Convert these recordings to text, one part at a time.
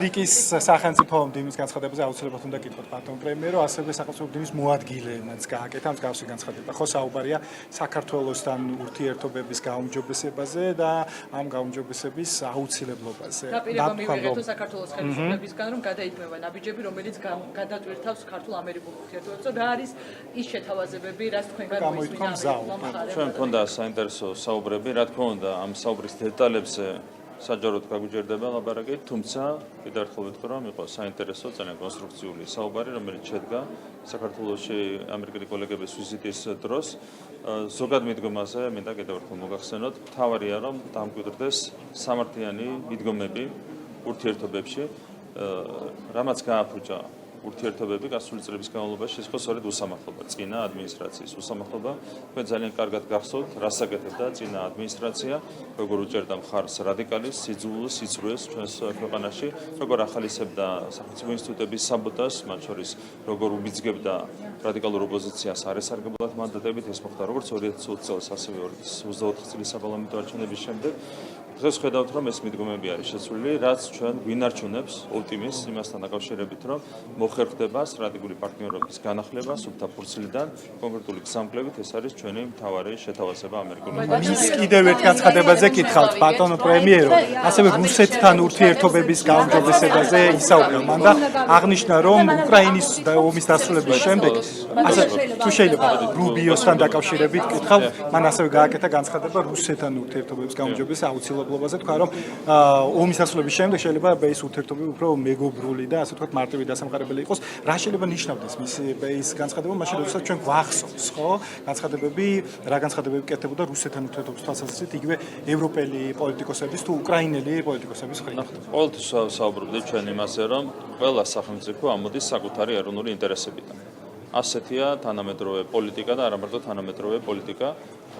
რიკის სახელმწიფო მდივნის განცხადებაზე აუცილებლად უნდა გითხოთ ბატონ პრემიერო, ასევე სახელმწიფო მდივნის მოადგილეებმაც გააკეთა მსგავსი განცხადება. ხო საუბარია საქართველოსთან ურთიერთობების გაუმჯობესებაზე და ამ გაუმჯობესების აუცილებლობაზე. დაპირება მივიღეთ თუ საქართველოს ხელისუფლებისგან, რომ გადაიქმნება ნაბიჯები, რომელიც გადატვირთავს ქართულ-ამერიკულ ურთიერთობებს. რა არის ის შეთავაზებები, რაც თქვენ გამოიწვია? ჩვენ მქონდა საინტერესო საუბრები, რა თქმა უნდა, ამ საუბრის დეტალებზე საჯაროდ გაგვიჯერდება ლაბარაკი, თუმცა კიდევ ერთხელ ვიტყვი, რომ იყო საინტერესო, ძალიან კონსტრუქციული საუბარი, რომელიც შედგა საქართველოში ამერიკელი კოლეგების ვიზიტის დროს. ზოგად მიდგომაზე მინდა კიდევ ერთხელ მოგახსენოთ, მთავარია რომ დამკვიდრდეს სამართლიანი მიდგომები ურთიერთობებში, რამაც გააფუჭა ურთიერთობები გასული წლების განმავლობაში ის იყო სწორედ უსამართლობა, წინა ადმინისტრაციის უსამართლობა. თქვენ ძალიან კარგად გახსოვთ, რას აკეთებდა წინა ადმინისტრაცია, როგორ უჭერდა მხარს რადიკალის, სიძულვილს, სიცრუეს ჩვენს ქვეყანაში, როგორ ახალისებდა სახელმწიფო ინსტიტუტების საბოტაჟს, მათ შორის როგორ უბიძგებდა რადიკალურ ოპოზიციას არესარგებლად მანდატებით, ეს მოხდა როგორც 2020 წელს, ასევე 2024 წლის საპარლამენტო არჩევნების შემდეგ. დღეს ხედავთ, რომ ეს მიდგომები არის შეცვლილი, რაც ჩვენ გვინარჩუნებს ოპტიმიზმს იმასთან დაკავშირებით, რომ მოხერხდება სტრატეგიული პარტნიორობის განახლება სუფთა ფურცლიდან, კონკრეტული გზამკვლევით ეს არის ჩვენი მთავარი შეთავაზება ამერიკული ის კიდევ ერთ განცხადებაზე კითხავთ ბატონო პრემიერო, ასევე რუსეთთან ურთიერთობების გაუმჯობესებაზე ისაუბრა მან და აღნიშნა, რომ უკრაინის ომის დასრულების შემდეგ, ასე თუ შეიძლება რუბიოსთან დაკავშირებით კითხავ, მან ასევე გააკეთა განცხადება რუსეთთან ურთიერთობების გაუმჯობესების აუცილებლობაზე, თქვა, რომ ომის დასრულების შემდეგ შეიძლება ეს ურთიერთობები უფრო მეგობრული და ასე ვთქვათ მარტივი დასამყარებელი იყოს. რა შეიძლება ნიშნავდეს მისი ეს განცხადება, მაშინ როდესაც ჩვენ გვახსოვს, ხო? რა განცხადებები კეთდებოდა რუსეთთან ურთიერთობის თვალსაზრისით, იგივე ევროპელი პოლიტიკოსების თუ უკრაინელი პოლიტიკოსების მხრიდან. ყოველთვის საუბრობდით ჩვენ იმაზე, რომ ყველა სახელმწიფო ამოდის საკუთარი ეროვნული ინტერესებიდან. ასეთია თანამედროვე პოლიტიკა და არა მარტო თანამედროვე პოლიტიკა.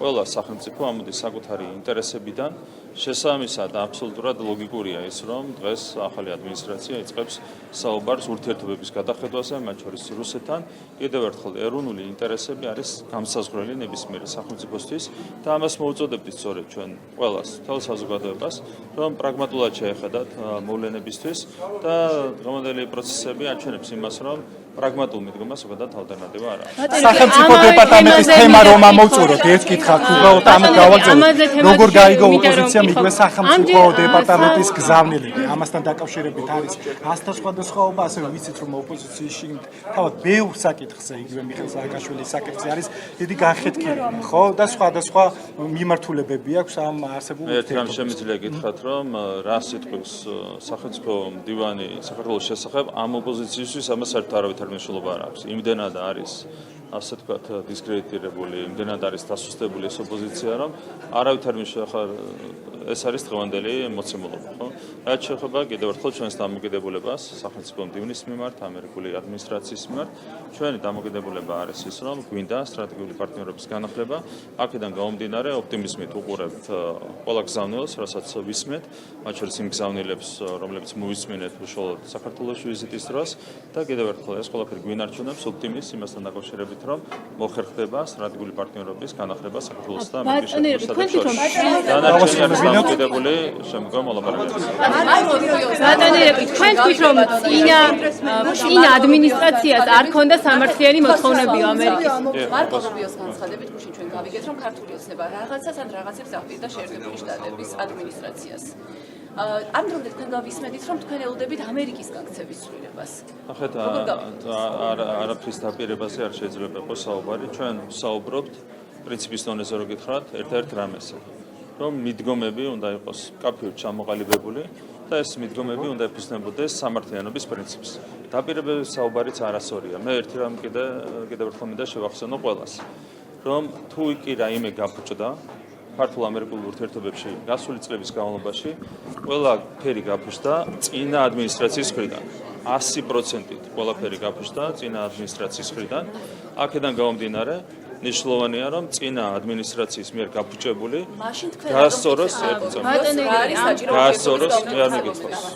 ყველა სახელმწიფო ამოდის საკუთარი ინტერესებიდან. შესაბამისად, აბსოლუტურად ლოგიკურია ის, რომ დღეს ახალი ადმინისტრაცია იწყებს საუბარს ურთიერთობების გადახედვაზე, მათ შორის რუსეთთან. კიდევ ერთხელ, ეროვნული ინტერესები არის გამსაზღვრელი ნებისმიერი სახელმწიფოსთვის და ამას მოუწოდებთ სწორედ ჩვენ ყველას, მთელ საზოგადოებას, რომ პრაგმატულად შეეხედათ მოვლენებისთვის და დღევანდელი პროცესები აჩვენებს იმას, რომ პრაგმატულ მიდგომას ზოგადად ალტერნატივა არ არის. სახელმწიფო დეპარტამენტის თემა რომ ამოვწუროთ, ერთ კითხავთ, უბრალოდ ამ გავაგზავნოთ, როგორ გაიგო ოპოზიციამ იგივე სახელმწიფო დეპარტამენტის გზავნილები. ამასთან დაკავშირებით არის ასთა სხვადასხვაობა, ასევე ვიცით, რომ ოპოზიციაში თავად ბევრ საკითხზე, იგივე მიხეილ სააკაშვილის საკითხზე არის დიდი განხეთქილება, ხო? და სხვადასხვა მიმართულებები აქვს ამ არსებულ ერთ რამ შემიძლია გითხრათ, რომ რა სიტყვის სახელმწიფო მდივანი საქართველოს შესახებ ამ ოპოზიციისთვის ამას საერთოდ არავითარ მნიშვნელობა არ აქვს. იმდენად არის ასე ვთქვათ დისკრედიტირებული, იმდენად არის დასუსტებული ეს ოპოზიცია, რომ არავითარ ეს არის დღევანდელი მოცემულობა, ხო? რაც შეეხება კიდევ ერთხელ ჩვენს დამოკიდებულებას სახელმწიფო მდივნის მიმართ, ამერიკული ადმინისტრაციის მიმართ, ჩვენი დამოკიდებულება არის ის, რომ გვინდა სტრატეგიული პარტნიორობის განახლება. აქედან გამომდინარე, ოპტიმიზმით უყურებთ ყველა გზავნილს, რასაც ვისმენთ, მათ შორის იმ გზავნილებს, რომლებიც მოვისმინეთ უშუალოდ საქართველოში ვიზიტის დროს და კიდევ ერთხელ ეს ყველაფერი გვინარჩუნებს ოპტიმიზმს იმასთან დაკავშირებით, რომ მოხერხდება სტრატეგიული პარტნიორობის განახლება საქართველოს და ამერიკის შეერთებულ შტატებში. დამოკიდებული შემდგომ მოლაპარაკებებზე. ბატონო, თქვენ თქვით, რომ წინა ადმინისტრაციას არ ქონდა სამართლიანი მოთხოვნებიო ამერიკის. მარკო რუბიოს განცხადებით, გუშინ ჩვენ გავიგეთ, რომ ქართული ოცნება რაღაცას ან რაღაცებს აპირდა შეერთებული შტატების ადმინისტრაციას. ამ დრომდე თქვენ გავისმენთ, რომ თქვენ ელოდებით ამერიკის გაქცევის ცვლილებას. ახეთ არაფრის დაპირებაზე არ შეიძლება იყოს საუბარი. ჩვენ საუბრობთ პრინციპის დონეზე რო გითხრათ, ერთ-ერთ რამეზე. რომ მიდგომები უნდა იყოს კაფეოდ ჩამოყალიბებული და ეს მიდგომები უნდა ეფუძნებოდეს სამართლიანობის პრინციპს. დაპირებების საუბარიც არასწორია. მე ერთი რამ კიდევ ერთხელ მინდა შევახსენო ყველას, რომ თუ კი რაიმე გაფუჭდა ქართულ-ამერიკულ ურთიერთობებში გასული წლების განმავლობაში, ყველაფერი გაფუჭდა წინა ადმინისტრაციის მხრიდან. 100%-ით ყველაფერი გაფუჭდა წინა ადმინისტრაციის მხრიდან. აქედან გამომდინარე, ნიშნულოვანია, რომ წინა ადმინისტრაციის მიერ გაფუჭებული მაშინ თქვენ გაასწოროს გაასწოროს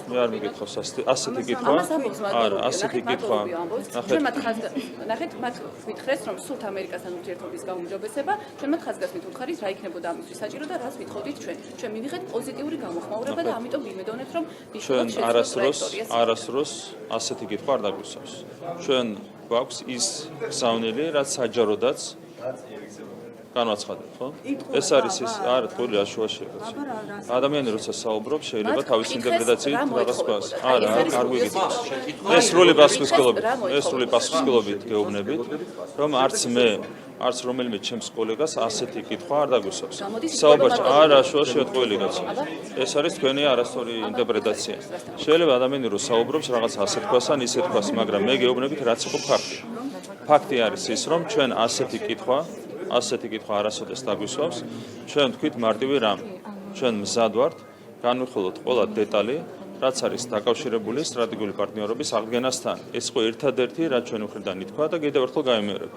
მე არ მიგითხავს ასეთი კითხვა. არა, ასეთი კითხვა. ჩვენ მათ ნახეთ, მათ ვითხრეს, რომ სულთ ამერიკასთან ურთიერთობის გაუმჯობესება, ჩვენ მათ ხაზგასმით უთხარით, რა იქნებოდა ამისთვის საჭირო და რას ვითხოვდით ჩვენ. ჩვენ მივიღეთ პოზიტიური გამოხმაურება და ამიტომ ვიმედოვნებთ, რომ ჩვენ არასდროს ასეთი კითხვა არ დაგვისვავს. ჩვენ გვაქვს ის გზავნილი, რაც საჯაროდაც განვაცხადეთ, ხო? ეს არის ის, არა, თქვილი აშუაშია. ადამიანი როცა საუბრობს, შეიძლება თავის ინტერპრეტაციით რაღაც გვას. არა, არ გვიგითხროს. ეს სრული პასუხისმგებლობით გეუბნებით, რომ არც მე, არც რომელიმე ჩემს კოლეგას ასეთი კითხვა არ დაგვისვავს. საუბარს არა, აშუაშია თქვილი კაცო. ეს არის თქვენი არასწორი ინტერპრეტაცია. შეიძლება ადამიანი რო საუბრობს რაღაც ასეთ ქვას ან ისეთ ქვას, მაგრამ მე გეუბნებით, რაც იყო ფაქტი. ფაქტი არის ის, რომ ჩვენ ასეთი კითხვა არასოდეს დაგვისვავს. ჩვენ თქვით მარტივი რამ. ჩვენ მზად ვართ განვიხილოთ ყველა დეტალი, რაც არის დაკავშირებული სტრატეგიული პარტნიორობის აღდგენასთან. ეს ხო ერთადერთი, რაც ჩვენ მხრიდან ითქვა და კიდევ ერთხელ გამიმერებ.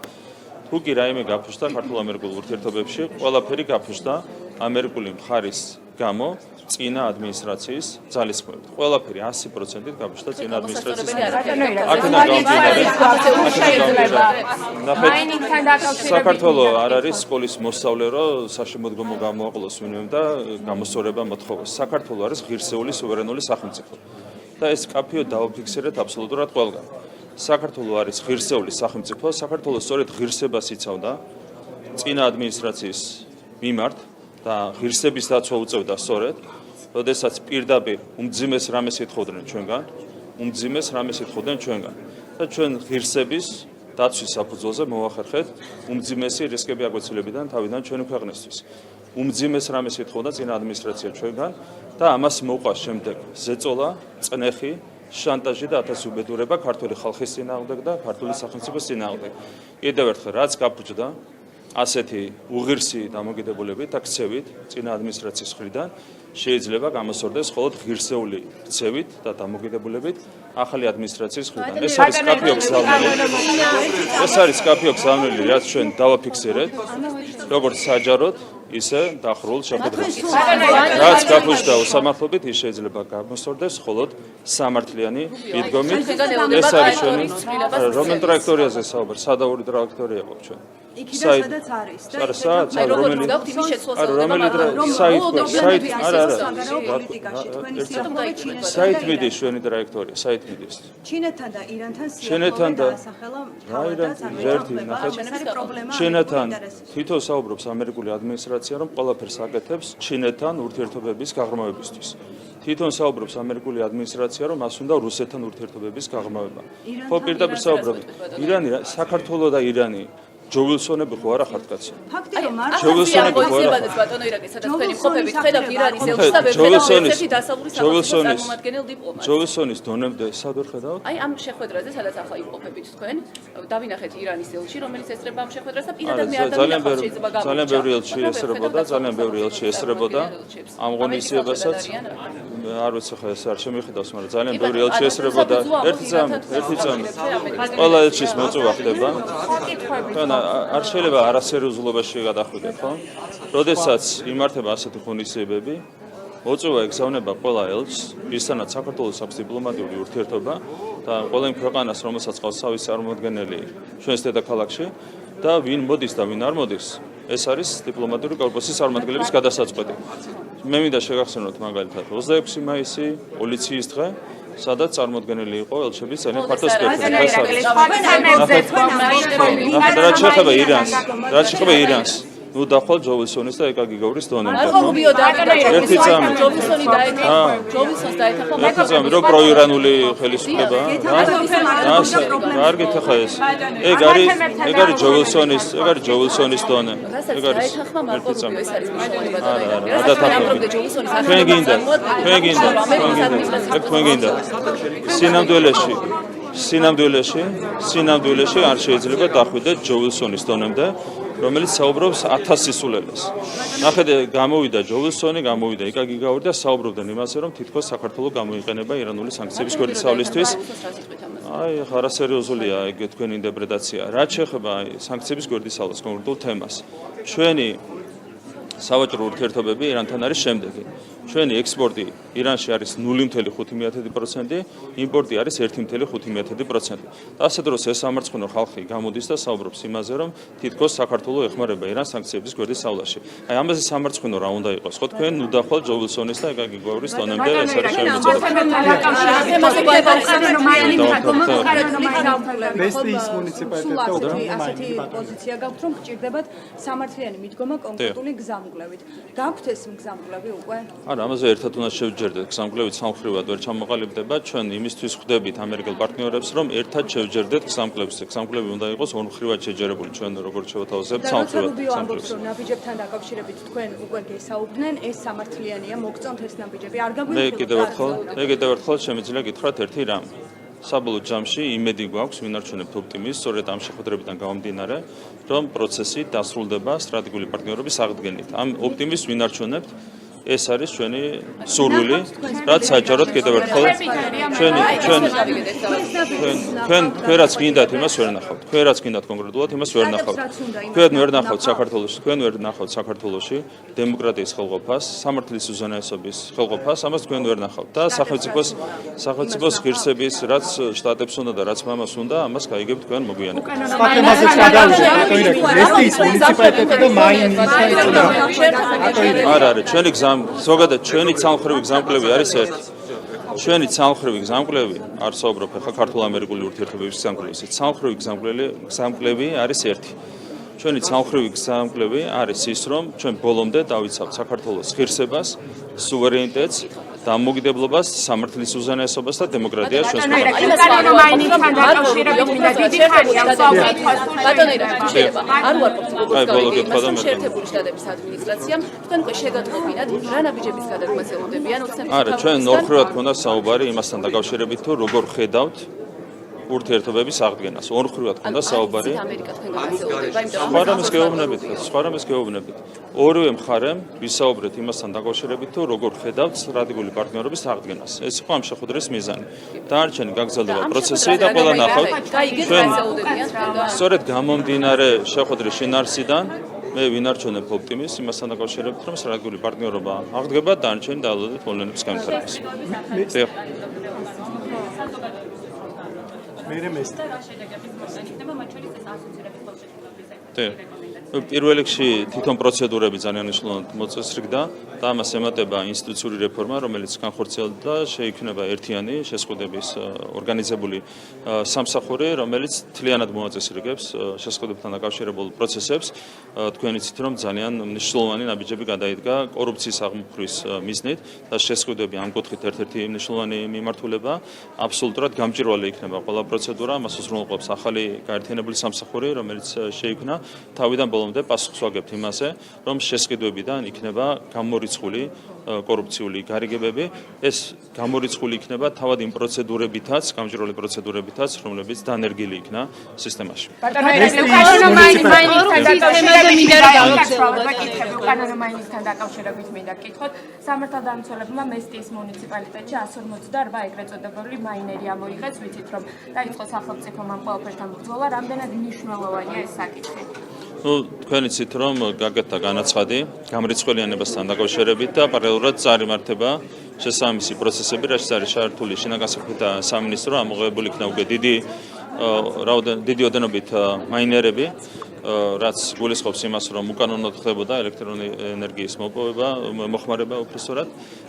თუ კი რაიმე გაფუჭდა ქართულ-ამერიკულ ურთიერთობებში, ყველაფერი გაფუჭდა ამერიკული მხარის გამო წინა ადმინისტრაციის ძალისხმევით. ყველაფერი 100%-ით გაფუჭდა წინა ადმინისტრაციის საქართველოს არ არის სკოლის მოსწავლე, რომ საშემოდგომო გამოაყოლოს ვინმე და გამოსწორება მოთხოვოს. საქართველოს არის ღირსეული სუვერენული სახელმწიფო. და ეს კაფეო დავაფიქსირეთ აბსოლუტურად ყველგან. საქართველოს არის ღირსეული სახელმწიფო, საქართველოს სწორედ ღირსებას იცავდა წინა ადმინისტრაციის მიმართ და ღირსების დაცვა უწევდა სწორედ, როდესაც პირდაპირ უმძიმეს რამეს ეთხოვდნენ ჩვენგან. და ჩვენ ღირსების დაცვის საფუძველზე მოახერხეთ უმძიმესი რისკები აგვეცილებიდან თავიდან ჩვენი ქვეყნისთვის. უმძიმეს რამეს ეთხოვდა წინა ადმინისტრაცია ჩვენგან და ამას მოყვა შემდეგ ზეწოლა, წნეხი, შანტაჟი და ათასი უბედურება ქართული ხალხის წინააღმდეგ და ქართული სახელმწიფოს წინააღმდეგ. კიდევ ერთხელ, რაც გაფუჭდა ასეთი უღირსი დამოკიდებულებით და ქცევით წინა ადმინისტრაციის მხრიდან, შეიძლება გამოსწორდეს მხოლოდ ღირსეული ქცევით და დამოკიდებულებით ახალი ადმინისტრაციის მხრიდან. ეს არის კაფეო გზავნილი, რაც ჩვენ დავაფიქსირეთ, როგორც საჯაროდ, ისე დახურულ შეხვედრებს. რაც გაფუჭდა უსამართლობით, ის შეიძლება გამოსწორდეს მხოლოდ სამართლიანი მიდგომით. ეს არის ჩვენი რომელ ტრაექტორიაზე საუბარ, სადაური ტრაექტორია გვაქვს ჩვენ. სადაც არის და საითმიდის ჩვენი ტრაექტორია, საითმიდის. ჩინეთთან და ირანთან დაასახელა ჩინეთთან თვითონ საუბრობს ამერიკული ადმინისტრაცია, რომ ყველაფერს აკეთებს ჩინეთთან ურთიერთობების გაღრმავებისთვის. თვითონ საუბრობს ამერიკული ადმინისტრაცია, რომ მას უნდა რუსეთთან ურთიერთობების გაღრმავება. ხო, პირდაპირ საუბრობთ. ირანი, საქართველოს და ირანი ჯოვილსონები ხო არა ხართ კაცო? ფაქტია, მაგრამ ჯოვილსონები ხო არა? ბატონო ირაკი, სადაც თქვენი მყოფებით ხედავთ ირანის ელჩს და ვერ ხედავთ ერთ-ერთი დასავლური სახელმწიფოს წარმომადგენელ დიპლომატს. ჯოვილსონის დონემდე სად ვერ ხედავთ? აი ამ შეხვედრაზე, სადაც ახლა იმყოფებით თქვენ, დავინახეთ ირანის ელჩი, რომელიც ესწრება ამ შეხვედრას და პირადად მე არ დავინახავ შეიძლება გამორჩა. ძალიან ბევრი ელჩი ესწრებოდა, ამ ღონისძიებასაც არ ვიცი ხა ეს არ შემიხედავს, მაგრამ ძალიან ბევრი ელჩი ესწრებოდა. ერთი წამი. ყველა ელჩის მოწვევა ხდება. არ შეიძლება არასერიოზულობაში გადახვიდეთ, ხო? როდესაც იმართება ასეთი ღონისძიებები, მოწვევა ეგზავნება ყველა ელჩს, ვისთანაც საქართველოს აქვს დიპლომატიური ურთიერთობა და ყველა იმ ქვეყანას, რომელსაც ყავს თავისი წარმომადგენელი ჩვენს დედაქალაქში და ვინ მოდის და ვინ არ მოდის, ეს არის დიპლომატიური კორპუსის წარმომადგენლების გადასაწყვეტი. მე მინდა შეგახსენოთ მაგალითად 26 მაისი პოლიციის დღე, სადაც წარმოდგენილი იყო ელჩების ძალიან ფართო სპექტრი. რაც შეეხება ირანს, ნუ დახვალ ჯოვილსონის და ეკაგიგავრის დონემდე. ერთი წამი. ჯოვილსონი დაეთანხმა. ჯოვილსონს დაეთანხმა. ერთი წამი, რო პროირანული ხელისუფლება. კარგით ახლა ეს. ეგ არის ჯოვილსონის დონე. ეგ არის ერთი წამი. თქვენ გინდა. სინამდვილეში არ შეიძლება დახვიდეთ ჯოვილსონის დონემდე, რომელიც საუბრობს 1000 სისულელეს. ნახეთ, გამოვიდა ჯოვილსონი, გამოვიდა იკაგიგაური და საუბრობდნენ იმაზე, რომ თითქოს საქართველოს გამოიყენება ირანული სანქციების გვერდისავლისთვის. აი, არასერიოზულია ეგ თქვენი ინტერპრეტაცია. რაც შეეხება სანქციების გვერდისავალს კონკრეტულ თემას. ჩვენი სავაჭრო ურთიერთობები ირანთან არის შემდეგი. ჩვენი ექსპორტი ირანში არის 0.5%, იმპორტი არის 1.5%. ასე დროს ეს სამარცხინო ხალხი გამოდის და საუბრობს იმაზე, რომ თითქოს საქართველოს ეხმარება ირანს სანქციების გვერდისავლაში. აი ამაზე სამარცხინო რა უნდა იყოს? ხო თქვენ უდახვალ ჯოვილსონის და ეგაგი გვაურის ტონემდე ეს არის მესტიის მუნიციპალიტეტი ასეთი პოზიცია გაქვთ, რომ გჭირდებათ სამართლიანი მიდგომა კონკრეტული გზამკვლევით. გაქვთ ეს გზამკვლევი უკვე? არა, ამაზე ერთად უნდა შევჯერდეთ, გზამკვლევით სამხრივად ვერ ჩამოყალიბდება, ჩვენ იმისთვის ხვდებით ამერიკელ პარტნიორებს, რომ ერთად შევჯერდეთ გზამკვლევს. გზამკვლევი უნდა იყოს ორმხრივად შეჯერებული, ჩვენ როგორც შევთავაზებთ სამხრივად გზამკვლევს. ნაბიჯებთან დაკავშირებით თქვენ უკვე გესაუბრდნენ, ეს სამართლიანია, მოგწონთ ეს ნაბიჯები, არ მე კიდევ ერთხელ შემიძლია გითხრათ ერთი რამ. საბოლოო ჯამში იმედი გვაქვს, ვინარჩუნებთ ოპტიმიზმს, სწორედ ამ შეხვედრებიდან გამომდინარე, რომ პროცესი დასრულდება სტრატეგიული პარტნიორობის აღდგენით. ამ ოპტიმიზმს ვინარჩუნებთ. ეს არის ჩვენი სურვილი, რაც საჯაროდ კიდევ ერთხელ თქვენ რაც გინდათ იმას ვერ ნახავთ. თქვენ რაც გინდათ კონკრეტულად იმას ვერ ნახავთ. თქვენ ვერ ნახავთ საქართველოში, თქვენ ვერ ნახავთ საქართველოში დემოკრატიის ხელყოფას, სამართლის უზენაესობის ხელყოფას, ამას თქვენ ვერ ნახავთ და სახელმწიფოს ღირსების რაც შტატებს უნდა და რაც მამას უნდა, ამას გაიგებთ თქვენ მოგვიანებით. სპარტემაზეც გადავიდეთ, მესტიის მუნიციპალიტეტი და მაინის არა, ჩვენი ზოგადად ჩვენი ცალმხრივი გზამკვლევი არის ერთი. ჩვენი ცალმხრივი გზამკვლევი არ საუბრობ ახლა ქართულ-ამერიკული ურთიერთობების გზამკვლევის. ცალმხრივი გზამკვლევი არის ერთი. ჩვენი ცალმხრივი გზამკვლევი არის ის, რომ ჩვენ ბოლომდე დავიცავთ საქართველოს ღირსებას, სუვერენიტეტს, დამოუკიდებლობას, სამართლის უზენაესობას და დემოკრატიას ჩვენს შეერთებული შტატების ადმინისტრაციამ თქვენ უკვე შეგატყობინათ რა ნაბიჯების გადადგმას ელოდებიან ოცნების არა, ჩვენ ორხრივად გქონდა საუბარი იმასთან დაკავშირებით, თუ როგორ ხედავთ ურთიერთობების აღდგენას. ორხრივად გქონდა საუბარი. სხვა რამეს გეუბნებით. ორივე მხარემ ვისაუბრეთ იმასთან დაკავშირებით, თუ როგორ ხედავთ სტრატეგიული პარტნიორობის აღდგენას. ეს იყო ამ შეხვედრის მიზანი. დანარჩენი გაგრძელდება პროცესი და ყველა ნახავთ. სწორედ გამომდინარე შეხვედრის შინაარსიდან მე ვინარჩუნებ ოპტიმიზმს იმასთან დაკავშირებით, რომ სტრატეგიული პარტნიორობა აღდგება და დანარჩენი დაალოდეთ მოვლენების განვითარებას. მერე მესტი. პირველ რიგში თვითონ პროცედურები ძალიან მნიშვნელოვნად მოწესრიგდა და ამას ემატება ინსტიტუციური რეფორმა, რომელიც განხორციელდა, შეიქმნება ერთიანი შესყიდვების ორგანიზებული სამსახური, რომელიც მთლიანად მოაწესრიგებს შესყიდვებთან დაკავშირებულ პროცესებს. თქვენ იცით, რომ ძალიან მნიშვნელოვანი ნაბიჯები გადაიდგა კორუფციის აღმოფხვრვის მიზნით და შესყიდვები ამ კუთხით ერთ-ერთი მნიშვნელოვანი მიმართულება. აბსოლუტურად გამჭვირვალე იქნება ყველა პროცედურა, მას უზრუნველყოფს ახალი გაერთიანებული სამსახური, რომელიც შეიქმნა. თავიდან ბოლომდე პასუხს ვაგებთ იმაზე, რომ შესყიდვებიდან იქნება გამორიცხული კორუფციული გარიგებები. ეს გამორიცხული იქნება თავად იმ პროცედურებითაც, გამჭვირვალე პროცედურებითაც, რომლებიც დანერგილი იქნა სისტემაში. უკანონო დაკავშირებით მინდა გკითხოთ, სამართალდამცველებმა მესტიის მუნიციპალიტეტში 158 ეგრეთ წოდებული მაინერი ამოიღეს, ვიცით რომ დაიწყო სახელმწიფომ ამ ყველაფერთან ბრძოლა, რამდენად მნიშვნელოვანია ეს საკითხი? თქვენ იცით, რომ გაკეთდა განაცხადი გამრიცხველიანებასთან დაკავშირებით და პარალელურად წარიმართება შესაბამისი პროცესები, რაც არის ჩართული შინაგან საქმეთა სამინისტრო, ამოღებული იქნა უკვე დიდი ოდენობით მაინერები, რაც გულისხმობს იმას, რომ უკანონოდ ხდებოდა ელექტროენერგიის მოხმარება უბრალოდ.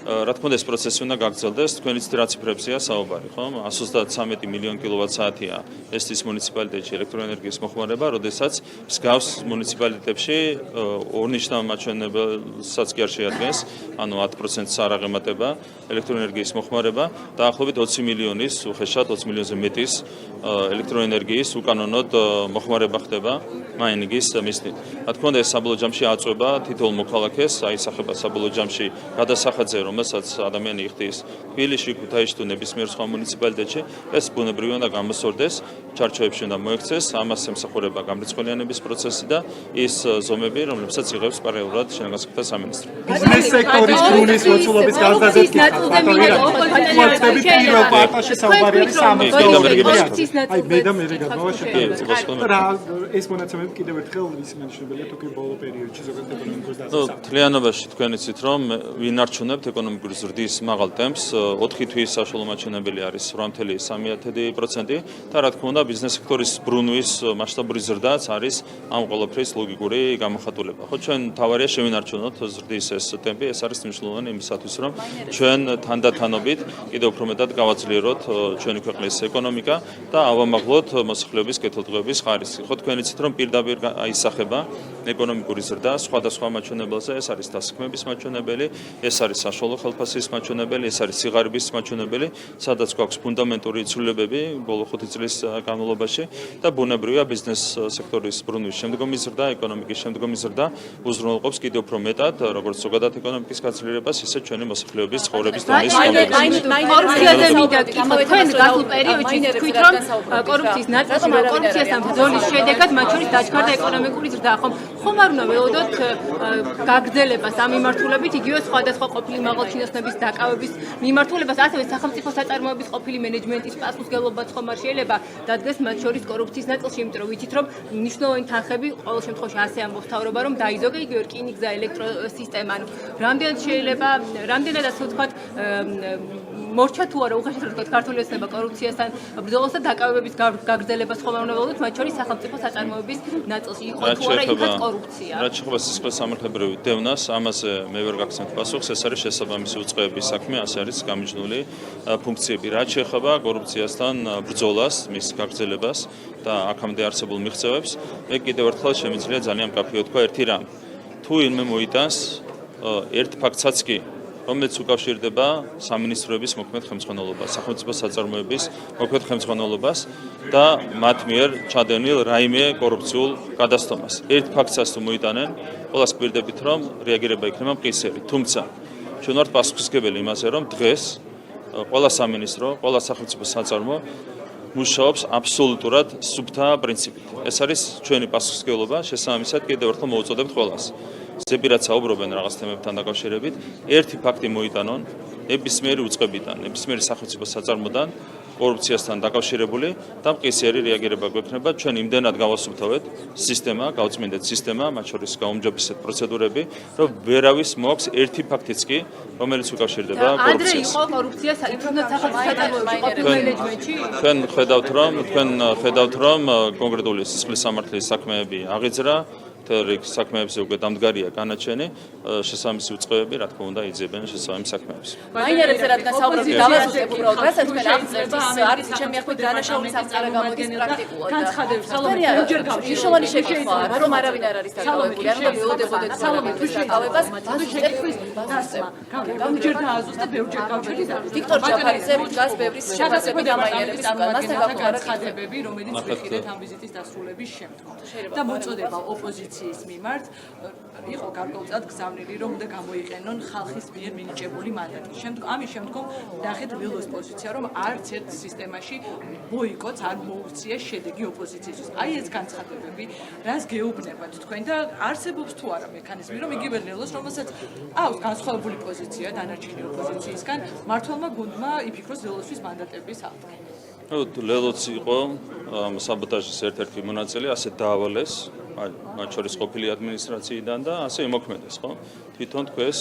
რა თქმა უნდა, ეს პროცესი უნდა გაგრძელდეს. თქვენ იცით, რა ციფრებზეა საუბარი, ხო? 133 მილიონი კილოვატ-საათია ესტის მუნიციპალიტეტში ელექტროენერგიის მოხმარება, როდესაც მსგავს მუნიციპალიტეტებში ორნიშნავ მაჩვენებელსაც კი არ შეადგენს, ანუ 10%-ს არ აღემატება ელექტროენერგიის მოხმარება, დაახლოებით 20 მილიონის, უხეშად 20 მილიონზე მეტის ელექტროენერგიის უკანონოდ მოხმარება ხდება მაინინგის მიზნით. რა თქმა უნდა, ეს საბოლოო ჯამში აწვება თითოეულ მოქალაქეს, აისახება საბოლოო ჯამში გადასახადზე, რომელსაც ადამიანი იხდის თბილისში, ქუთაისში თუ ნებისმიერ სხვა მუნიციპალიტეტში, ეს ბუნებრივი უნდა გამოსწორდეს. ჩარჩოებში უნდა მოექცეს, ამას ემსახურება გამრიცხველიანების პროცესი და ის ზომები, რომლებსაც იღებს პარალელურად შინაგან საქმეთა სამინისტრო. ბიზნეს სექტორის ბრუნის მოცულობის განზრახვაზე პირველ პარტიაში საუბარი არის ეს მონაცემები კიდევ ერთხელ ისმენშებელია თუ კი ბოლო პერიოდში ზოგადად ეკონომიკურ დასაწყისში. თლიანობაში თქვენ იცით, რომ ვინარჩუნებთ ეკონომიკური ზრდის მაღალ ტემპს, 4 თვის საშუალო მაჩვენებელი არის 8.3% და რა თქმა უნდა ბიზნეს სექტორის ბრუნვის მასშტაბური ზრდაც არის ამ ყველაფრის ლოგიკური გამოხატულება. ხო, ჩვენ თავარია შევინარჩუნოთ ზრდის ეს ტემპი, ეს არის მნიშვნელოვანი იმისათვის, რომ ჩვენ თანდათანობით კიდევ უფრო მეტად გავაძლიეროთ ჩვენი ქვეყნის ეკონომიკა და ავამაღლოთ მოსახლეობის კეთილდღეობის ხარისხი. ხო, თქვენ იცით, რომ პირდაპირ აისახება ეკონომიკური ზრდა სხვადასხვა მაჩვენებელზე, ეს არის დასაქმების მაჩვენებელი, ეს არის საშუალო ხელფასის მაჩვენებელი, ეს არის სიღარიბის მაჩვენებელი, სადაც გვაქვს ფუნდამენტური ცვლილებები ბოლო 5 წლის განმავლობაში და ბუნებრივია ბიზნეს სექტორის ბრუნვის შემდგომი ზრდა, ეკონომიკის შემდგომი ზრდა უზრუნველყოფს კიდევ უფრო მეტად როგორც ზოგადად ეკონომიკის გაძლიერებას, ისე ჩვენი მოსახლეობის ცხოვრების დონის კორუფციაზე მინდა კითხოთ, თქვენ გასულ პერიოდში თქვით, რომ კორუფციის ნაწილში კორუფციასთან ბრძოლის შედეგად მათ შორის დაჩქარდა ეკონომიკური ზრდა, ხომ არ უნდა ველოდოთ გაგრძელებას ამ მიმართულებით, იგივე სხვადასხვა ყოფილი მაღალჩინოსნების დაკავების მიმართულებას, ასევე სახელმწიფო საწარმოების ყოფილი მენეჯმენტის პასუხისმგებლობაც ხომ არ შეიძლება დადგეს მათ შორის კორუფციის ნაწილში, იმიტომ რომ ვიცით, რომ მნიშვნელოვანი თანხები ყოველ შემთხვევაში ასე ამბობს მთავრობა, რომ დაიზოგა იგივე რკინიგზა ელექტროსისტემა, ანუ რამდენად ასე ვთქვათ მორჩა თუ არა უხეშად ვთქვათ ქართული ოცნება კორუფციასთან ბრძოლას და დაკავებების გაგრძელებას ხომ არ უნდა ველოდოთ მათ შორის სახელმწიფო საწარმოების ნაწილში იყო თუ არა იქაც კორუფცია. რაც შეეხება სისხლისამართლებრივ დევნას, ამაზე მე ვერ გაგცემთ პასუხს, ეს არის შესაბამისი უწყებების საქმე, ასე არის გამიჯნული ფუნქციები. რაც შეეხება კორუფციასთან ბრძოლას, მის გაგრძელებას და აქამდე არსებულ მიღწევებს, მე კიდევ ერთხელ შემიძლია ძალიან მკაფიო თქვა ერთი რამ. თუ ვინმე მოიტანს ერთ ფაქტსაც კი რომელიც უკავშირდება სამინისტროების მოქმედ ხელმძღვანელობას, სახელმწიფო საწარმოების მოქმედ ხელმძღვანელობას და მათ მიერ ჩადენილ რაიმე კორუფციულ გადასტომას. ერთ ფაქტსაც თუ მოიტანენ, ყველას გვირდებით, რომ რეაგირება იქნება მყისიერი. თუმცა ჩვენ ვართ პასუხისმგებელი იმაზე, რომ დღეს ყველა სამინისტრო, ყველა სახელმწიფო საწარმო მუშაობს აბსოლუტურად სუფთა პრინციპით. ეს არის ჩვენი პასუხისმგებლობა, შესაბამისად კიდევ ერთხელ მოვუწოდებთ ყველას. ზეპირად საუბრობენ რაღაც თემებთან დაკავშირებით, ერთი ფაქტი მოიტანონ ნებისმიერი უწყებიდან, ნებისმიერი სახელმწიფო საწარმოდან კორუფციასთან დაკავშირებული და მყისიერი რეაგირება გვექნება. ჩვენ იმდენად გავასუფთავეთ სისტემა, გავწმინდეთ სისტემა, მათ შორის გავუმჯობესეთ პროცედურები, რომ ვერავის მოაქვს ერთი ფაქტიც კი, რომელიც უკავშირდება კორუფციას. ადრე იყო კორუფცია საერთოდ სახელმწიფო საწარმოებში ყოფილ მენეჯმენტში? თქვენ ხედავთ, რომ კონკრეტული სისხლისამართლის საქმეები აღიძრა, რიგ საქმეებზე უკვე დამდგარია განაჩენი, შესაბამისი უწყებები, რა თქმა უნდა, იძიებენ შესაბამის საქმეებს. მაინერებზე რადგან საუბრობთ, დავასრულებ უბრალოდ, რასაც თქვენ აღწერთ, არის ჩემი ახლით დანაშაულის აღწერა გამოდის პრაქტიკულად. მნიშვნელოვანი შეკითხვაა, რომ არავინ არ არის დაკავებული, არ უნდა ველოდებოდეთ საუბრების დაკავებას, გამჯერდა აზოს და ბევრჯერ გავჩერდა. ვიქტორ ჯაფარიძე დგას ბევრი შეფასები და მაინერების უკან, მასთან გაგვარდა ხდებები, რომელიც ვიხილეთ ამ ვიზიტის დასრულების შემდგომ. და მოწოდება ოპოზიციის მიმართ იყო გარკვეულწილად გზავნილი, რომ უნდა გამოიყენონ ხალხის მიერ მინიჭებული მანდატი. ამის შემდგომ ნახეთ ველოს პოზიცია, რომ არც ერთ სისტემაში ბოიკოტს არ მოუწიეს შედეგი ოპოზიციისთვის. აი ეს განცხადებები, რას გეუბნებათ თქვენ და არსებობს თუ არა მექანიზმი, რომ იგივე ველოს, რომელსაც აქვს განსხვავებული პოზიცია დანარჩენი ოპოზიციისგან, მმართველმა გუნდმა იფიქროს ველოსთვის მანდატების აღდგენა. ლელოც იყო საბოტაჟის ერთ-ერთი მონაწილე, ასე დაავალეს, მათ შორის ყოფილი ადმინისტრაციიდან და ასე იმოქმედეს, ხო? თვითონ თქვენს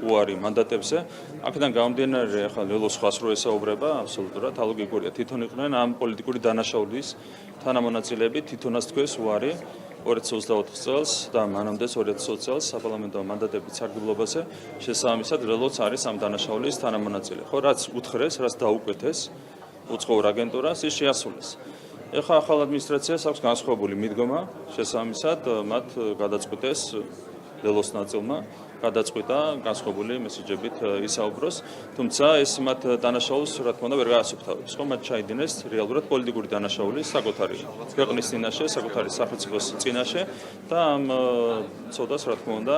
უარი მანდატებზე. აქედან გამომდინარე, ახლა ლელოს ხას რო ესაუბრება, აბსოლუტურად ალოგიკურია. თვითონ იყვნენ ამ პოლიტიკური დანაშაულის თანამონაწილეები, თვითონაც თქვენს უარი 2024 წელს და მანამდე 2020 წელს საპარლამენტო მანდატების სარგებლობაზე შესაბამისად ლელოც არის ამ დანაშაულის თანამონაწილე. ხო, რაც უთხრეს, რაც დაუკვეთეს უცხოურ აგენტურას ის შეასრულეს. ეხლა ახალ ადმინისტრაციას აქვს განსხვავებული მიდგომა, შესაბამისად მათ გადაწყვეტეს ლელოს ნაწილმა გადაწყვიტა განსხვავებული მესეჯებით ისაუბროს, თუმცა ეს მათ დანაშაულს რა თქმა უნდა ვერ გაასუფთავებს, ხო? მათ ჩაიდინეს რეალურად პოლიტიკური დანაშაული საკუთარი ქვეყნის წინაშე, საკუთარი სახელმწიფოს წინაშე და ამ ცოდას რა თქმა უნდა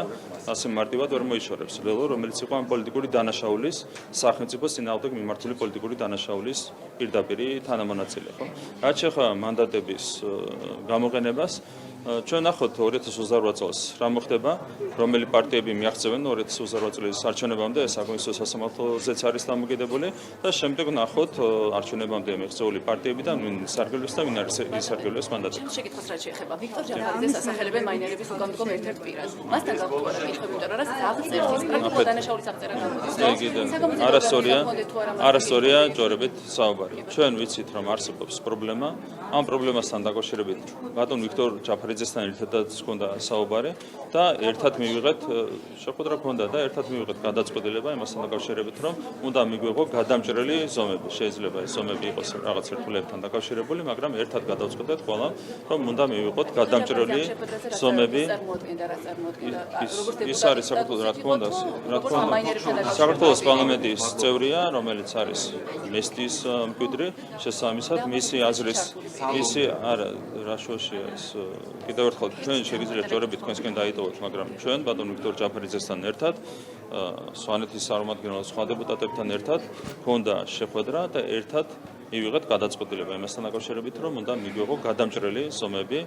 ასე მარტივად ვერ მოიშორებს ლელო, რომელიც იყო ამ პოლიტიკური დანაშაულის სახელმწიფოს წინააღმდეგ მიმართული პოლიტიკური დანაშაულის პირდაპირი თანამონაწილე, ხო? რაც შეეხება მანდატების გამოყენებას ჩვენ ნახოთ 2028 წელს რა მოხდება, რომელი პარტიები მიაღწევენ 2028 წლის არჩევნებამდე, ეს საკონსულტაციო სასამართლოზეც არის დამოკიდებული და შემდეგ ნახოთ არჩევნებამდე მიაღწეული პარტიები და ვინ სარგებლობს და ვინ არის ისარგებლოს მანდატებს. შეკითხვას რაც შეეხება ვიქტორ ჯავარიძეს ასახელებენ მაინერების უკანონო ერთ-ერთ პირად. მასთან გაგვთვალა კითხვები, იმიტომ რომ რაღაც ერთის პრაქტიკულად დანაშაულის აღწერა გამოდის. არასწორია ჯორებით საუბარი. ჩვენ ვიცით რომ არსებობს პრობლემა, ამ პრობლემასთან დაკავშირებით ბატონ ვიქტორ ჯაფარიძესთან ერთადაც ჰქონდა საუბარი და ერთად მივიღეთ შეხვედრა ჰქონდა და ერთად მივიღეთ გადაწყვეტილება იმასთან დაკავშირებით რომ უნდა მიგვიღო გადამჭრელი ზომები. შეიძლება ეს ზომები იყოს რაღაც ერთგულებთან დაკავშირებული, მაგრამ ერთად გადავწყვეტეთ ყველა რომ უნდა მივიღოთ გადამჭრელი ზომები. ის არის საქართველოს რა თქმა უნდა საქართველოს პარლამენტის წევრია, რომელიც არის მესტის მკვიდრი, შესაბამისად მისი აზრის მისი არა რაშუაშია ეს კიდევ ერთხელ ჩვენ შეგიძლიათ ჯორებით თქვენსკენ დაიტოვოთ, მაგრამ ჩვენ ბატონ ვიქტორ ჯაფარიძესთან ერთად სვანეთის წარმომადგენელ სხვა დეპუტატებთან ერთად ჰქონდა შეხვედრა და ერთად მივიღეთ გადაწყვეტილება იმასთან დაკავშირებით, რომ უნდა მიგვიღო გადამჭრელი ზომები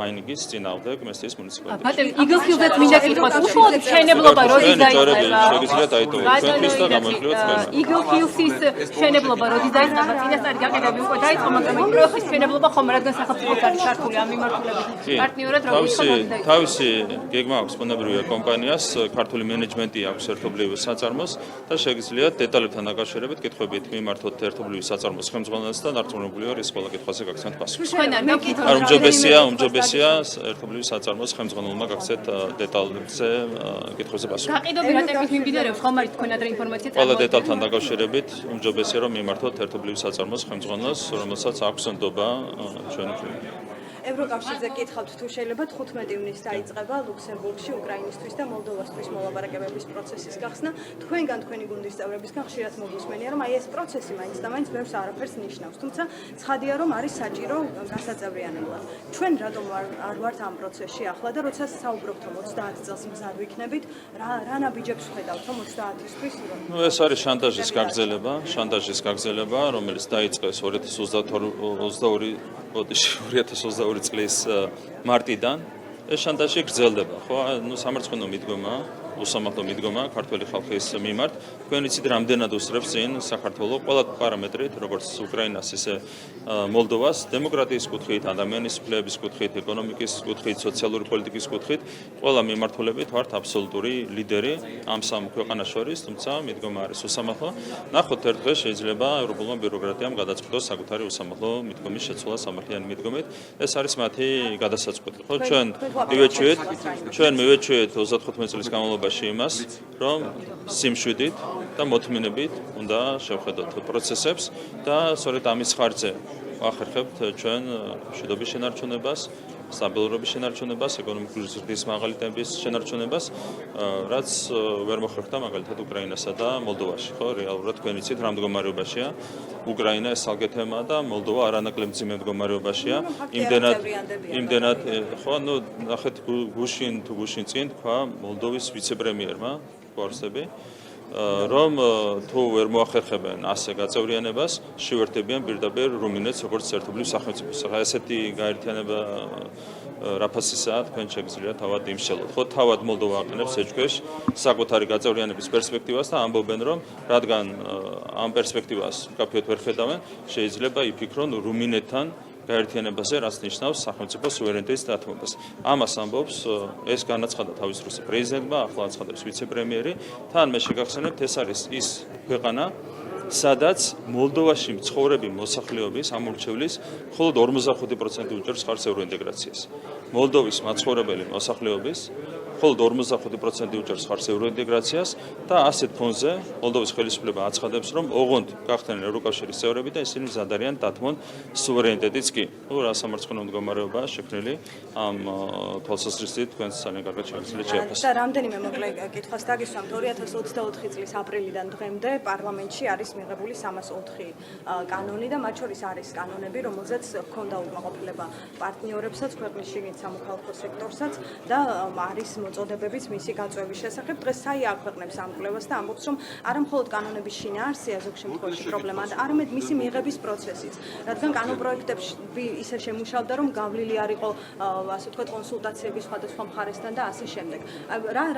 მაინინგის წინააღმდეგ მესტიის მუნიციპალიტეტში. ბატონო, იგილქილზეც მინდა კითხოთ, უშუალოდ მშენებლობა როდის დაიწყება? შეგიძლიათ დაიტოვოთ ჩვენთვის და გამოიხილოთ თქვენ. იგილქილსის მშენებლობა როდის დაიწყება? წინასწარი გაყიდვები უკვე დაიწყო, მაგრამ ეს პროექტის მშენებლობა ხომ რადგან სახელმწიფოც არის ჩართული ამ მიმართულებით. პარტნიორად როგორ ხდება? თავისი გეგმა აქვს ბუნებრივია კომპანიას, ქართული მენეჯმენტი აქვს ერთობლივ საწარმოს და შეგიძლიათ დეტალებთან დაკავშირებით კითხვებით მიმართოთ ერთობლივ საწარმოს ხელმძღვანელს და დარწმუნებული ვარ ის ყველა კითხვაზე გაგცემთ პასუხს. არ უმჯობესია ერთობლივ საწარმოს ხელმძღვანელმა გაგცეთ დეტალებზე კითხვებზე პასუხი. გაყიდვები რა ტემპით მიმდინარეობს, ხომ არის თქვენ ადრე ინფორმაცია ყველა დეტალთან დაკავშირებით უმჯობესია რომ მიმართოთ ერთობლივ საწარმოს ხელმძღვანელს, რომელსაც აქვს ნდობა ჩვენი ევროკავშირზე კითხავთ თუ შეიძლება 15 ივნისს დაიწყება ლუქსემბურგში უკრაინისთვის და მოლდოვასთვის მოლაპარაკებების პროცესის გახსნა. თქვენგან თქვენი გუნდის წევრებისგან ხშირად მოგვისმენია რომ აი ეს პროცესი მაინც და მაინც ბევრს არაფერს ნიშნავს. თუმცა ცხადია რომ არის საჭირო გასაწევრიანება. ჩვენ რატომ არ ვართ ამ პროცესში ახლა და როცა საუბრობთ რომ 30 წელს მზად ვიქნებით, რა ნაბიჯებს ხედავთ რომ 30-ისთვის? ეს არის შანტაჟის გაგრძელება, რომელიც დაიწყეს 2022 წლის მარტიდან. ეს შანტაჟი გრძელდება, ხო? სამარცხვინო მიდგომა, უსამართლო მიდგომა ქართველი ხალხის მიმართ. თქვენ იცით, რამდენად უსწრებს წინ საქართველოს ყველა პარამეტრით, როგორც უკრაინას, ისე მოლდოვას, დემოკრატიის კუთხით, ადამიანის უფლებების კუთხით, ეკონომიკის კუთხით, სოციალური პოლიტიკის კუთხით, ყველა მიმართულებით ვართ აბსოლუტური ლიდერი ამ სამ ქვეყანას შორის, თუმცა მიდგომა არის უსამართლო. ნახოთ ერთ დღეს შეიძლება ევროპულმა ბიუროკრატიამ გადაწყვიტოს საკუთარი უსამართლო მიდგომის შეცვლა სამართლიანი მიდგომით. ეს არის მათი გადასაწყვეტი. ხო, ჩვენ მივეჩვიეთ 35 წლის განმავლობაში იმას, რომ სიმშვიდით და მოთმინებით უნდა შევხედოთ პროცესებს და სწორედ ამის ხარჯზე ვახერხებთ ჩვენ მშვიდობის შენარჩუნებას, სტაბილურობის შენარჩუნებას, ეკონომიკური ზრდის მაღალი ტემპის შენარჩუნებას, რაც ვერ მოხერხდა მაგალითად უკრაინასა და მოლდოვაში, ხო? რეალურად თქვენ იცით რა მდგომარეობაშია უკრაინა ეს ალგე თემაა და მოლდოვა არანაკლებ მძიმე მდგომარეობაშია. იმდენად ხო, ნახეთ გუშინ წინ თქვა მოლდოვის ვიცე-პრემიერმა გვარსები რომ თუ ვერ მოახერხებენ ასე გაწევრიანებას, შევერთებიან პირდაპირ რუმინეთს როგორც ერთობლივ სახელმწიფოს. ესეთი გაერთიანება რაფასისაა თქვენ შეგიძლიათ თავად იმსჯელოთ. ხო, თავად მოლდოვა აყენებს ეჭქვეშ საკუთარი გაწევრიანების პერსპექტივას და ამბობენ რომ რადგან ამ პერსპექტივას მკაფიოდ ვერ ხედავენ, შეიძლება იფიქრონ რუმინეთთან გაერთიანებაზე, რაც ნიშნავს სახელმწიფო სუვერენიტეტის დათმობას. ამას ამბობს ეს განაცხადა თავის რუსი პრეზიდენტმა, ახლა აცხადებს ვიცე-პრემიერი. თან მე შეგახსენებთ, ეს არის ის ქვეყანა, სადაც მოლდოვაში მცხოვრები მოსახლეობის ამორჩევლის მხოლოდ 45% უჭერს ხარს ევროინტეგრაციას. მოლდოვის მაცხოვრებელი მოსახლეობის მხოლოდ 45% უჭერს ხარს ევროინტეგრაციას და ასეთ ფონზე მოლდოვის ხელისუფლება აცხადებს, რომ ოღონდ გახდნენ ევროკავშირის წევრები და ისინი მზად არიან დათმონ სუვერენიტეტიც კი. რა სამარცხენო მდგომარეობაა შექმნილი ამ თვალსაზრისით თქვენს ძალიან კარგად შეგიძლიათ შეაფასოთ. და რამდენიმე მოკლე კითხვას დაგისვამთ 2024 წლის აპრილიდან დღემდე პარლამენტში არის მიღებული 304 კანონი და მათ შორის არის კანონები, რომელზეც ჰქონდა უკმაყოფილება პარტნიორებსაც, ქვეყნის შიგნით სამოქალაქო სექტორსაც და არის მოწოდებებიც მისი გაწვევის შესახებ. დღეს საია აქვეყნებს ამ კვლევას და ამბობს, რომ არა მხოლოდ კანონების შინაარსია ზოგ შემთხვევაში პრობლემა, არამედ მისი მიღების პროცესიც. რადგან კანონპროექტებში ისე შემუშავდა, რომ გავლილი არ იყო, ასე ვთქვათ, კონსულტაციები სხვადასხვა მხარესთან და ასე შემდეგ.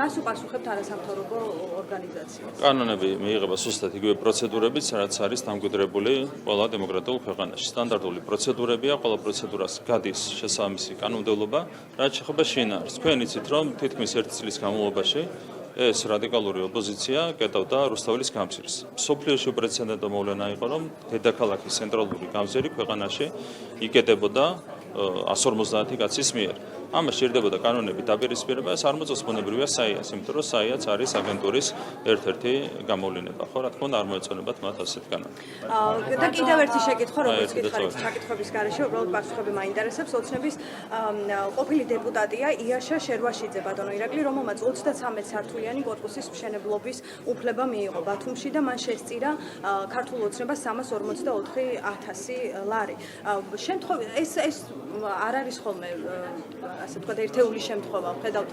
რას უპასუხებთ არასამთავრობო ორგანიზაციებს? კანონები მიიღება ზუსტად იგივე პროცედურებით, რაც არის დამკვიდრებული ყველა დემოკრატიულ ქვეყანაში. სტანდარტული პროცედურებია, ყველა პროცედურას გადის შესაბამისი კანონმდებლობა, რაც შეეხება შინაარსს. თქვენ იცით, რომ თითქმის 1 წლის განმავლობაში ეს რადიკალური ოპოზიცია კეტავდა რუსთაველის გამზირს. მსოფლიოში უპრეცედენტო მოვლენა იყო, რომ დედაქალაქის ცენტრალური გამზირი ქვეყანაში იკეტებოდა 150 კაცის მიერ. ამას სჭირდებოდა კანონები დაპირისპირება, ეს არ მოწონს ბუნებრივია საიას, იმიტომ რომ საიაც არის აგენტურის ერთ-ერთი გამოვლენა. ხო, რა თქმა უნდა, არ მოეწონებათ მათ ასეთ კანონი. და კიდევ ერთი შეკითხვა, როგორც გითხარით, ჩაკითხების გარეშე, უბრალოდ პასუხები მაინტერესებს. ოცნების ყოფილი დეპუტატია იაშა შერვაშიძე ბატონო ირაკლი, რომელმაც 33 სართულიანი კორპუსის მშენებლობის უფლება მიიღო ბათუმში და მან შესწირა ქართულ ოცნებას 344,000 ლარი. ეს არ არის ხოლმე ასე ვთქვათ, ერთეული შემთხვევა. ვხედავთ,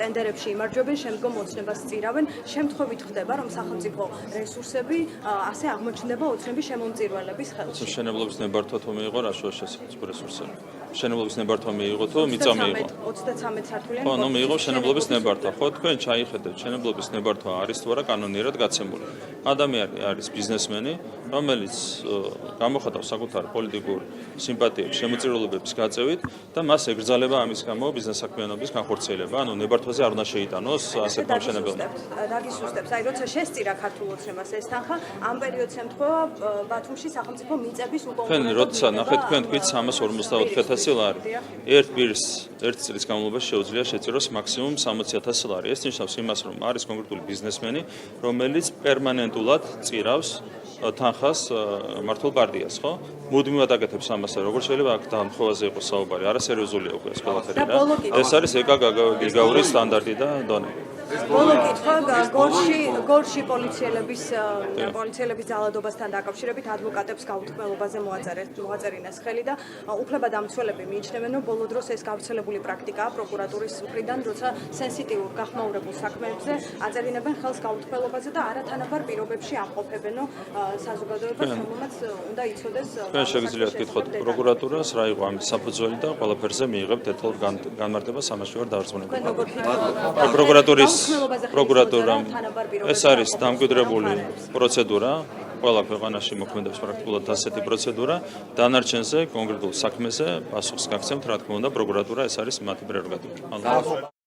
ტენდერებში იმარჯვებენ, შემდგომ ოცნებას სწირავენ. შემთხვევით ხდება, რომ სახელმწიფო რესურსები ასე აღმოჩნდება ოცნების შემომწირველების ხელში. მშენებლობის ნებართვა თუ მიიღო რა შუაში სახელმწიფო რესურსები? მშენებლობის ნებართვა მიიღო თუ მიწა მიიღო? 33 სართულიანი. ხო, მიიღო მშენებლობის ნებართვა. ხო, თქვენ ჩაიხედეთ, მშენებლობის ნებართვა არის თუ არა კანონიერად გაცემული. ადამიანი არის ბიზნესმენი, რომელიც გამოხატავს საკუთარ პოლიტიკურ სიმპათიებს, შემოწირულობების გაწევით და მას ეკრძალება ამის გამო ბიზნეს საქმიანობის განხორციელება. ანუ ნებართვაზე არ უნდა შეიტანოს ასეთ მშენებელმა. დაგისუსტებს. აი, როცა შესწირა ქართულ ოცნებას ეს თანხა, ამ პერიოდს ემთხვევა ბათუმში სახელმწიფო მიწების თქვენ როცა ნახეთ, თქვენ თქვით 344,000 ლარი. ერთ პირს ერთ წლის განმავლობაში შეუძლია შეწიროს მაქსიმუმ 60,000 ლარი. ეს ნიშნავს იმას, რომ არის კონკრეტული ბიზნესმენი, რომელიც პერმანენტულად წირავს თანხას მართულ პარტიას, ხო? მუდმივად აკეთებს ამას, როგორც შეიძლება აქ დამხოვაზე იყოს საუბარი, არასერიოზულია უკვე ეს ყველაფერი რა. ეს არის ეკა გიგაურის სტანდარტი და დონე. ბოლო კითხვა გორში პოლიციელების ძალადობასთან დაკავშირებით ადვოკატებს გაუთქმელობაზე მოაწერინეს ხელი და უფლებადამცველები მიიჩნევენ, რომ ბოლო დროს ეს გავრცელებული პრაქტიკაა პროკურატურის მხრიდან, როცა სენსიტიურ გახმაურებულ საქმეებზე აწერინებენ ხელს გაუთქმელობაზე და არათანაბარ პირობებში ამყოფებენო საზოგადოებას, რომელმაც უნდა იცოდეს. თქვენ შეგიძლიათ გითხოთ პროკურატურას, რა იყო ამის საფუძველი და ყველაფერზე მიიღებთ ერთად განმარტებას, ამაში ვარ დაარწმუნებული. პროკურატურამ ეს არის დამკვიდრებული პროცედურა, ყველა ქვეყანაში მოქმედებს პრაქტიკულად ასეთი პროცედურა, დანარჩენზე კონკრეტულ საქმეზე პასუხს გაგცემთ, რა თქმა უნდა, პროკურატურა ეს არის მათი პრეროგატივა.